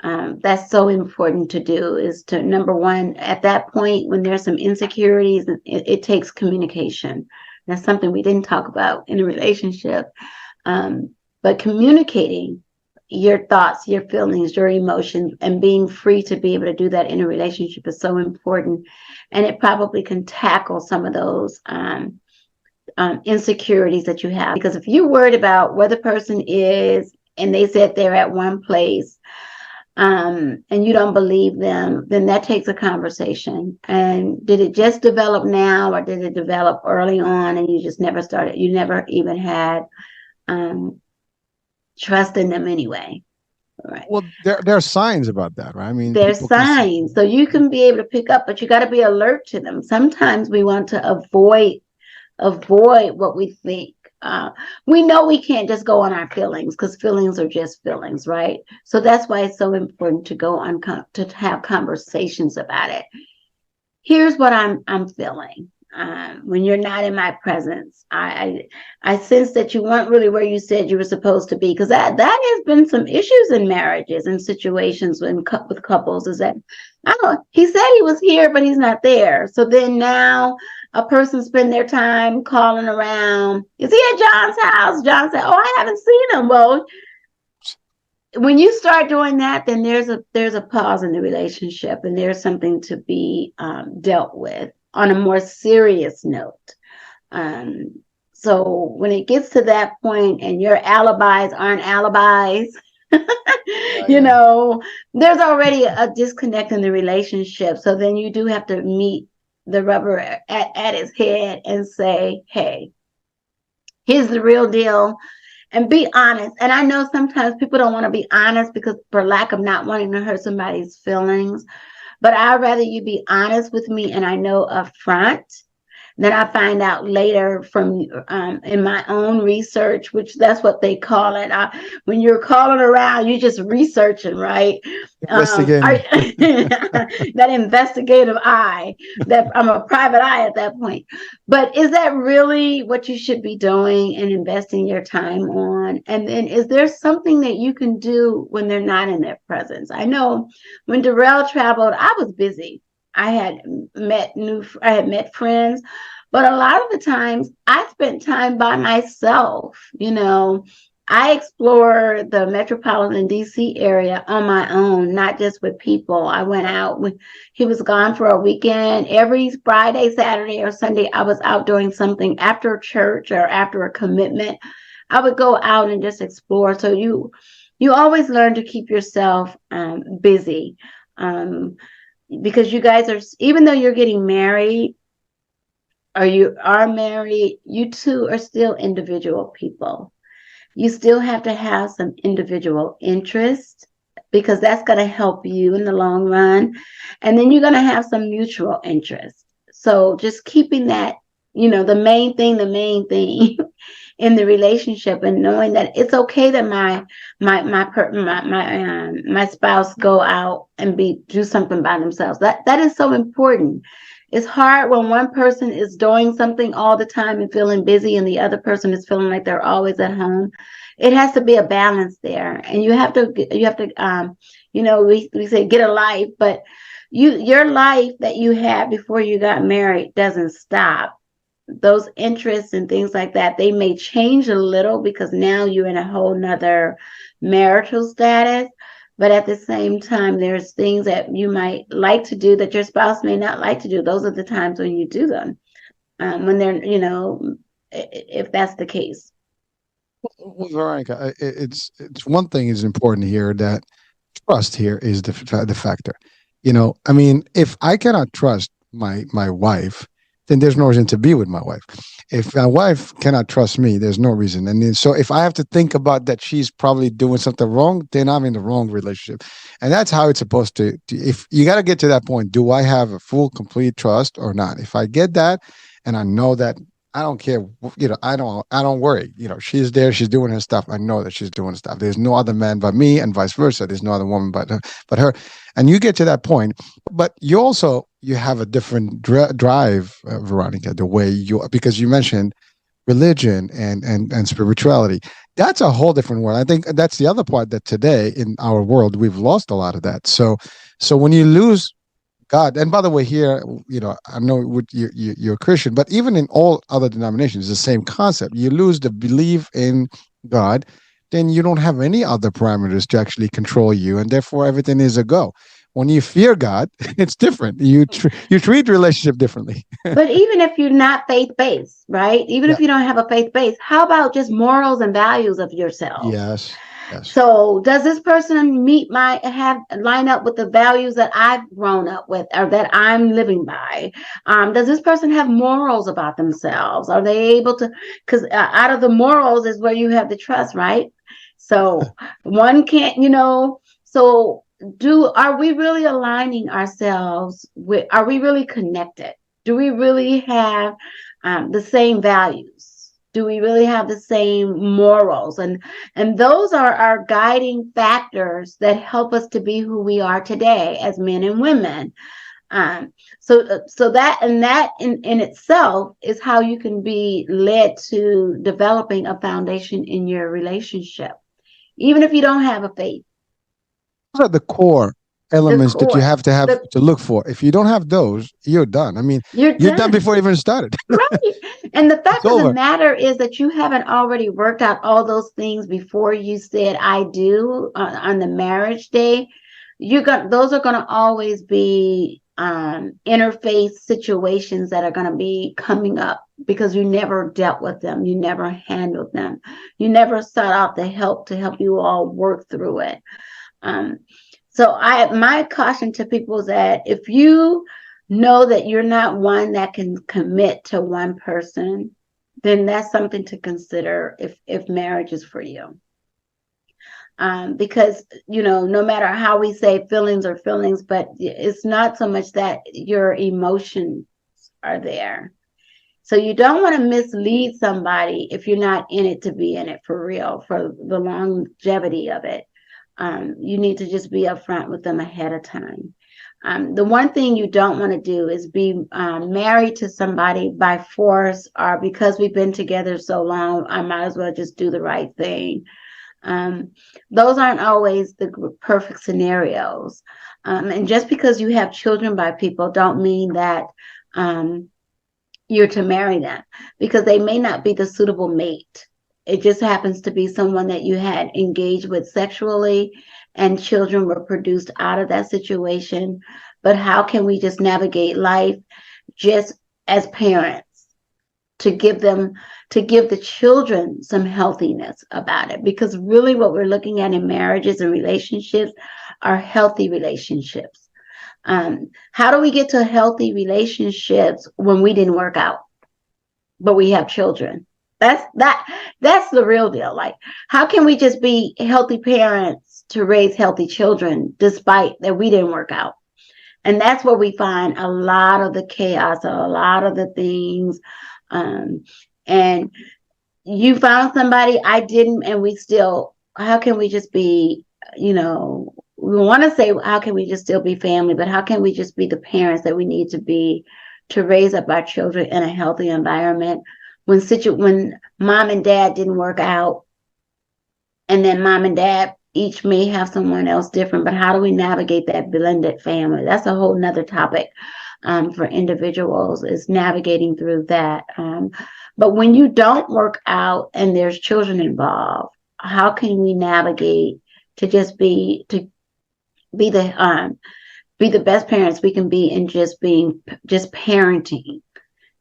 that's so important to do, is to, number one, at that point when there's some insecurities, it takes communication. That's something we didn't talk about in a relationship. But communicating your thoughts, your feelings, your emotions, and being free to be able to do that in a relationship is so important. And it probably can tackle some of those insecurities that you have. Because if you're worried about where the person is and they said they're at one place, and you don't believe them, then that takes a conversation. And did it just develop now, or did it develop early on and you just never started, you never even had trust in them anyway? Right. Well, there are signs about that, right? I mean, there's signs, so you can be able to pick up, but you got to be alert to them. Sometimes we want to avoid what we think. We know we can't just go on our feelings, because feelings are just feelings, right? So that's why it's so important to go on to have conversations about it. Here's what I'm feeling when you're not in my presence. I sense that you weren't really where you said you were supposed to be, because that has been some issues in marriages and situations with couples, is that, I don't know, he said he was here but he's not there. So then now a person spend their time calling around, is he at John's house? John said, oh, I haven't seen him. Well, when you start doing that, then there's a pause in the relationship, and there's something to be dealt with on a more serious note. So when it gets to that point and your alibis aren't alibis, there's already a disconnect in the relationship. So then you do have to meet the rubber at its head and say, hey, here's the real deal, and be honest. And I know sometimes people don't want to be honest because for lack of not wanting to hurt somebody's feelings, but I'd rather you be honest with me, and I know up front Then I find out later from in my own research, which that's what they call it. When you're calling around, you're just researching, right? Investigating. That investigative eye, that I'm a private eye at that point. But is that really what you should be doing and investing your time on? And then is there something that you can do when they're not in their presence? I know when Darrell traveled, I was busy. I had met friends, but a lot of the times I spent time by myself. I explore the Metropolitan D.C. area on my own, not just with people. I went out when he was gone for a weekend. Every Friday, Saturday, or Sunday, I was out doing something after church or after a commitment. I would go out and just explore. So you always learn to keep yourself busy. Because you guys are, even though you're getting married or you are married, you two are still individual people. You still have to have some individual interest, because that's going to help you in the long run. And then you're going to have some mutual interest. So just keeping that, the main thing in the relationship, and knowing that it's okay that my spouse go out and do something by themselves. That is so important. It's hard when one person is doing something all the time and feeling busy, and the other person is feeling like they're always at home. It has to be a balance there, and you have to we say get a life, but your life that you had before you got married doesn't stop. Those interests and things like that, they may change a little because now you're in a whole nother marital status. But at the same time, there's things that you might like to do that your spouse may not like to do. Those are the times when you do them, when they're, if that's the case. Well, Veronica, it's one thing is important here, that trust here is the factor. If I cannot trust my wife, then there's no reason to be with my wife. If my wife cannot trust me, there's no reason. And then, so if I have to think about that she's probably doing something wrong, then I'm in the wrong relationship. And that's how it's supposed to if you got to get to that point, do I have a full, complete trust or not? If I get that, and I know that, I don't care, I don't worry. She's there, she's doing her stuff. I know that she's doing stuff. There's no other man but me, and vice versa. There's no other woman but her. And you get to that point, but you have a different drive, Veronica, the way because you mentioned religion and spirituality. That's a whole different world. I think that's the other part, that today in our world, we've lost a lot of that. So when you lose God, and by the way, here, I know you're a Christian, but even in all other denominations, it's the same concept. You lose the belief in God, then you don't have any other parameters to actually control you, and therefore everything is a go. When you fear God, it's different. You treat relationship differently. But even if you're not faith-based, right? Even if you don't have a faith base, how about just morals and values of yourself? Yes. So does this person line up with the values that I've grown up with or that I'm living by? Does this person have morals about themselves? Are they able to, because out of the morals is where you have the trust, right? So one can't, so are we really aligning ourselves are we really connected? Do we really have the same values? Do we really have the same morals? And those are our guiding factors that help us to be who we are today as men and women. So that in itself is how you can be led to developing a foundation in your relationship, even if you don't have a faith. Those are the core elements that you have to look for. If you don't have those, you're done. You're done before you even started. Right. And the fact of the matter is that you haven't already worked out all those things before you said I do on the marriage day. Those are going to always be interface situations that are going to be coming up because you never dealt with them. You never handled them. You never sought out the help to help you all work through it. So my caution to people is that if you know that you're not one that can commit to one person, then that's something to consider if marriage is for you. Because, no matter how we say feelings are feelings, but it's not so much that your emotions are there. So you don't want to mislead somebody if you're not in it to be in it for real, for the longevity of it. You need to just be upfront with them ahead of time. The one thing you don't want to do is be married to somebody by force, or because we've been together so long, I might as well just do the right thing. Those aren't always the perfect scenarios. And just because you have children by people don't mean that you're to marry them, because they may not be the suitable mate. It just happens to be someone that you had engaged with sexually and children were produced out of that situation. But how can we just navigate life just as parents to give the children some healthiness about it? Because really what we're looking at in marriages and relationships are healthy relationships. How do we get to healthy relationships when we didn't work out, but we have children? That's the real deal. Like, how can we just be healthy parents to raise healthy children despite that we didn't work out? And that's where we find a lot of the chaos, or a lot of the things. And you found somebody, I didn't, and we still, how can we just be, we want to say, how can we just still be family, but how can we just be the parents that we need to be to raise up our children in a healthy environment? When mom and dad didn't work out, and then mom and dad each may have someone else different, but how do we navigate that blended family? That's a whole nother topic for individuals, is navigating through that. But when you don't work out and there's children involved, how can we navigate to be the best parents we can be in just parenting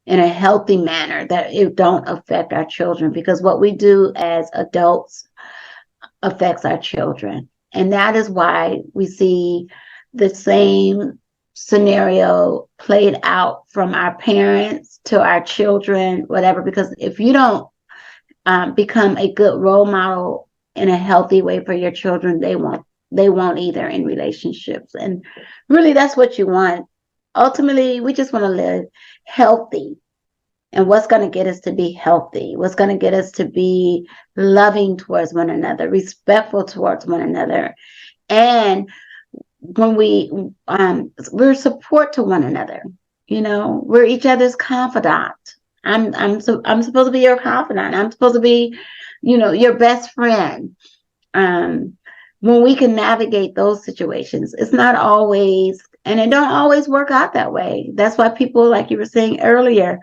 in a healthy manner, that it don't affect our children? Because what we do as adults affects our children. And that is why we see the same scenario played out from our parents to our children, whatever. Because if you don't become a good role model in a healthy way for your children, they won't either in relationships. And really, that's what you want. Ultimately, we just want to live healthy. And what's going to get us to be healthy? What's going to get us to be loving towards one another, respectful towards one another, and when we're support to one another. We're each other's confidant. I'm supposed to be your confidant. I'm supposed to be, your best friend. When we can navigate those situations, it's not always, and it don't always work out that way. That's why people, like you were saying earlier,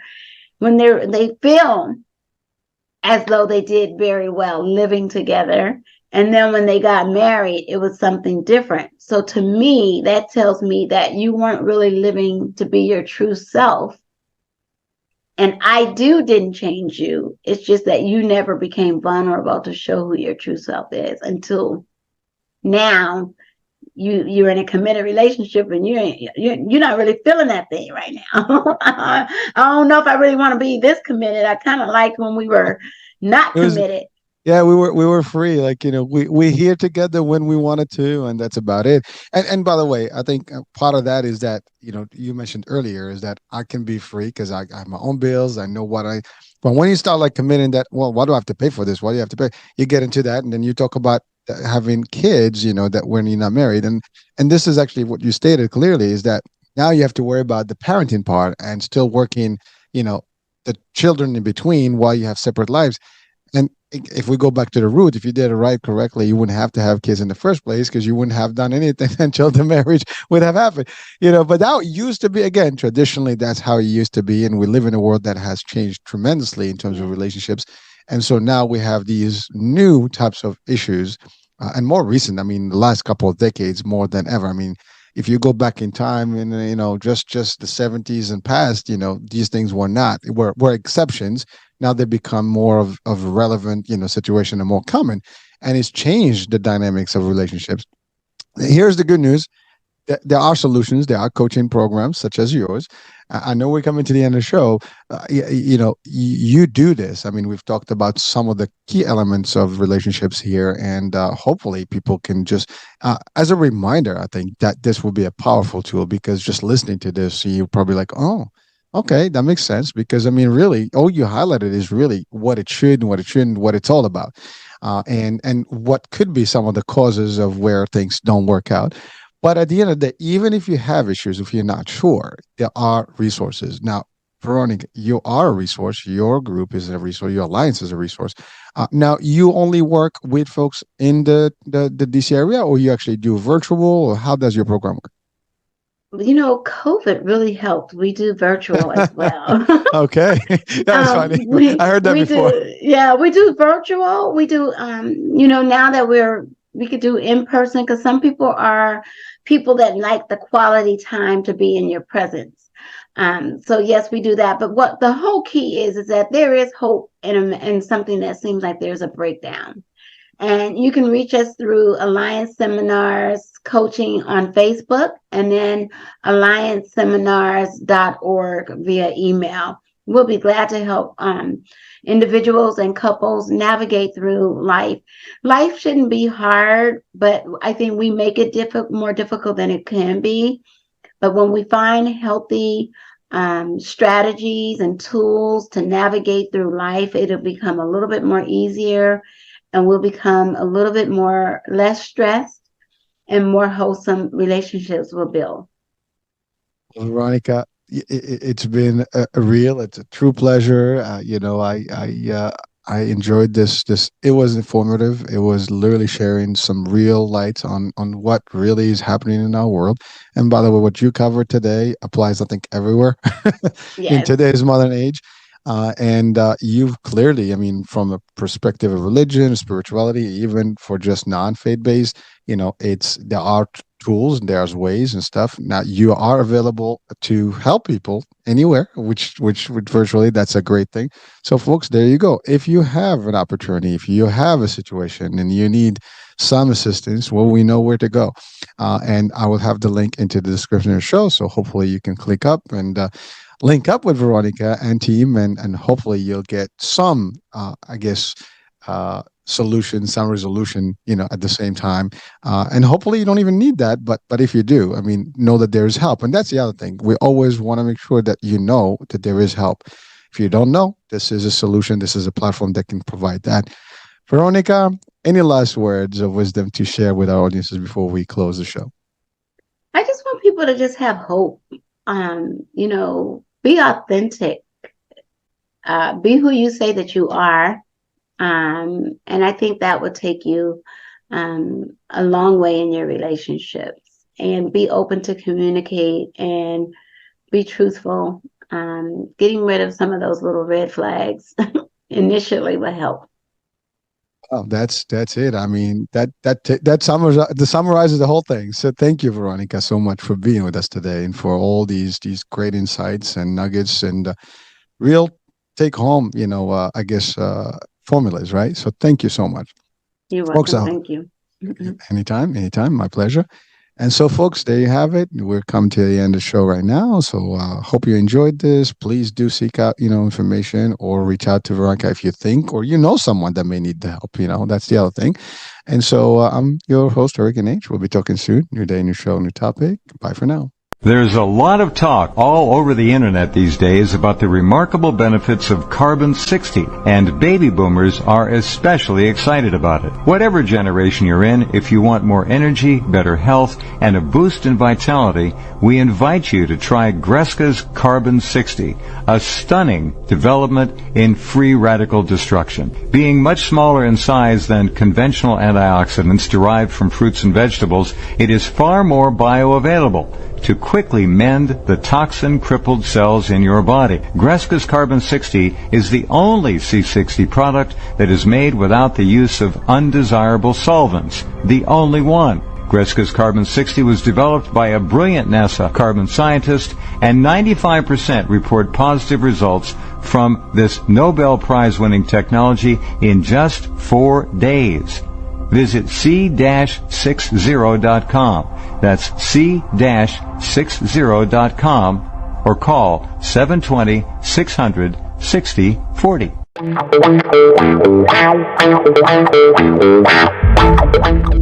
when they feel as though they did very well living together, and then when they got married, it was something different. So to me, that tells me that you weren't really living to be your true self. And didn't change you. It's just that you never became vulnerable to show who your true self is until now. You're in a committed relationship, and you're not really feeling that thing right now. I don't know if I really want to be this committed. I kind of liked when we were not committed. Yeah, we were free. Like, we here together when we wanted to, and that's about it. And by the way, I think part of that is that, you mentioned earlier, is that I can be free because I have my own bills. I know but when you start like committing that, well, why do I have to pay for this? Why do you have to pay? You get into that, and then you talk about having kids, that when you're not married. And this is actually what you stated clearly, is that now you have to worry about the parenting part and still working, the children in between while you have separate lives. And if we go back to the root, if you did it right correctly, you wouldn't have to have kids in the first place, because you wouldn't have done anything until the marriage would have happened. But that used to be, again, traditionally, that's how it used to be. And we live in a world that has changed tremendously in terms of relationships. And so now we have these new types of issues, and more recent. I mean, the last couple of decades, more than ever. I mean, if you go back in time in, just the 70s and past, these things were exceptions. Now they become more of a relevant, situation and more common. And it's changed the dynamics of relationships. Here's the good news. There are solutions. There are coaching programs such as yours. I know we're coming to the end of the show. You do this. I mean, we've talked about some of the key elements of relationships here, and hopefully people can just, as a reminder, I think that this will be a powerful tool, because just listening to this, you're probably like, oh, Okay, that makes sense because I mean, really, all you highlighted is really what it should and what it shouldn't, what it's all about, and what could be some of the causes of where things don't work out. But at the end of the day, even if you have issues, if you're not sure, there are resources. Now, Veronica, you are a resource. Your group is a resource. Your alliance is a resource. Now, you only work with folks in the DC area, or you actually do virtual, or how does your program work? COVID really helped. We do virtual as well. Okay, that's funny. I heard that before. We do virtual. We do, now that we could do in person, because some people are people that like the quality time to be in your presence. So yes, we do that. But what the whole key is that there is hope in something that seems like there's a breakdown. And you can reach us through Alliance Seminars Coaching on Facebook, and then allianceseminars.org via email. We'll be glad to help individuals and couples navigate through life. Life shouldn't be hard, but I think we make it more difficult than it can be. But when we find healthy strategies and tools to navigate through life, it'll become a little bit more easier, and we'll become a little bit less stressed, and more wholesome relationships will build. Veronica, it's been it's a true pleasure. I enjoyed this. It was informative. It was literally sharing some real light on what really is happening in our world. And by the way, what you covered today applies, I think, everywhere in today's modern age. And you've clearly, I mean, from a perspective of religion, spirituality, even for just non-faith based, there are tools, there's ways and stuff. Now you are available to help people anywhere, which virtually, that's a great thing. So folks, there you go. If you have an opportunity, if you have a situation and you need some assistance, well, we know where to go. And I will have the link into the description of the show. So hopefully you can click up and link up with Veronica and team, and hopefully you'll get some, solution, some resolution, at the same time. And hopefully you don't even need that, but if you do, I mean, know that there's help. And that's the other thing. We always want to make sure that you know that there is help. If you don't know, this is a solution. This is a platform that can provide that. Veronica, any last words of wisdom to share with our audiences before we close the show? I just want people to just have hope. Be authentic. Be who you say that you are. And I think that will take you a long way in your relationships. And be open to communicate and be truthful. Getting rid of some of those little red flags initially will help. Oh, that's it. I mean, that summarizes the whole thing. So thank you, Veronica, so much for being with us today and for all these great insights and nuggets and real take home, formulas, right? So thank you so much. You're welcome. Thank you. Anytime. My pleasure. And so, folks, there you have it. We're coming to the end of the show right now. So hope you enjoyed this. Please do seek out, information or reach out to Veronica if you think or someone that may need the help. That's the other thing. And so I'm your host, Hurricane H. We'll be talking soon. New day, new show, new topic. Bye for now. There's a lot of talk all over the internet these days about the remarkable benefits of carbon-60, and baby boomers are especially excited about it. Whatever generation you're in, if you want more energy, better health, and a boost in vitality, we invite you to try Greska's Carbon-60, a stunning development in free radical destruction. Being much smaller in size than conventional antioxidants derived from fruits and vegetables, it is far more bioavailable to quickly mend the toxin-crippled cells in your body. Greska's Carbon-60 is the only C60 product that is made without the use of undesirable solvents. The only one. Greska's Carbon-60 was developed by a brilliant NASA carbon scientist, and 95% report positive results from this Nobel Prize-winning technology in just 4 days. Visit c-60.com. That's c-60.com or call 720-600-6040.